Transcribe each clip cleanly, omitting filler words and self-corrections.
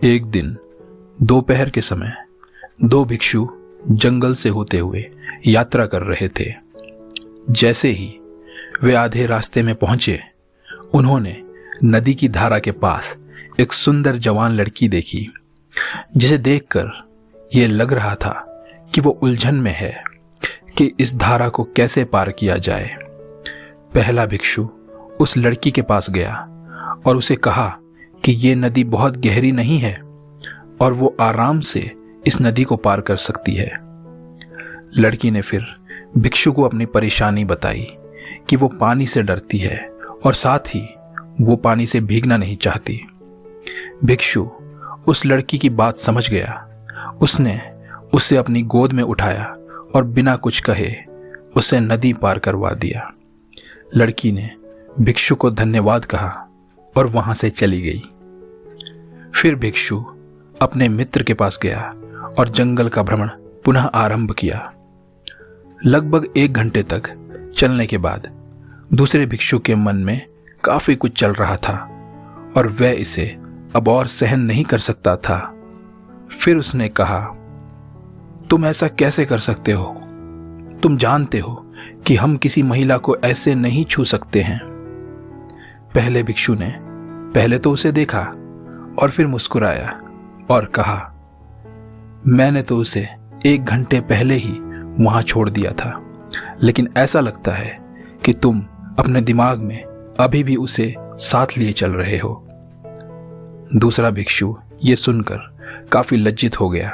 एक दिन दोपहर के समय दो भिक्षु जंगल से होते हुए यात्रा कर रहे थे। जैसे ही वे आधे रास्ते में पहुंचे, उन्होंने नदी की धारा के पास एक सुंदर जवान लड़की देखी, जिसे देखकर यह लग रहा था कि वो उलझन में है कि इस धारा को कैसे पार किया जाए। पहला भिक्षु उस लड़की के पास गया और उसे कहा कि ये नदी बहुत गहरी नहीं है और वो आराम से इस नदी को पार कर सकती है। लड़की ने फिर भिक्षु को अपनी परेशानी बताई कि वो पानी से डरती है और साथ ही वो पानी से भीगना नहीं चाहती। भिक्षु उस लड़की की बात समझ गया। उसने उसे अपनी गोद में उठाया और बिना कुछ कहे उसे नदी पार करवा दिया। लड़की ने भिक्षु को धन्यवाद कहा और वहां से चली गई। फिर भिक्षु अपने मित्र के पास गया और जंगल का भ्रमण पुनः आरंभ किया। लगभग 1 घंटे तक चलने के बाद दूसरे भिक्षु के मन में काफी कुछ चल रहा था और वह इसे अब और सहन नहीं कर सकता था। फिर उसने कहा, तुम ऐसा कैसे कर सकते हो? तुम जानते हो कि हम किसी महिला को ऐसे नहीं छू सकते हैं। पहले भिक्षु ने पहले तो उसे देखा और फिर मुस्कुराया और कहा, मैंने तो उसे 1 घंटे पहले ही वहां छोड़ दिया था, लेकिन ऐसा लगता है कि तुम अपने दिमाग में अभी भी उसे साथ लिए चल रहे हो। दूसरा भिक्षु ये सुनकर काफी लज्जित हो गया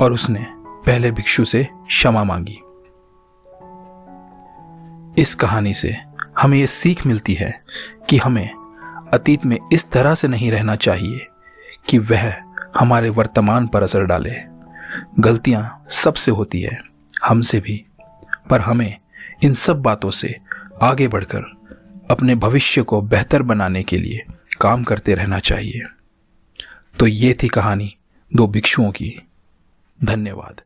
और उसने पहले भिक्षु से क्षमा मांगी। इस कहानी से हमें यह सीख मिलती है कि हमें अतीत में इस तरह से नहीं रहना चाहिए कि वह हमारे वर्तमान पर असर डाले। गलतियां सबसे होती है, हमसे भी, पर हमें इन सब बातों से आगे बढ़कर अपने भविष्य को बेहतर बनाने के लिए काम करते रहना चाहिए। तो ये थी कहानी 2 भिक्षुओं की। धन्यवाद।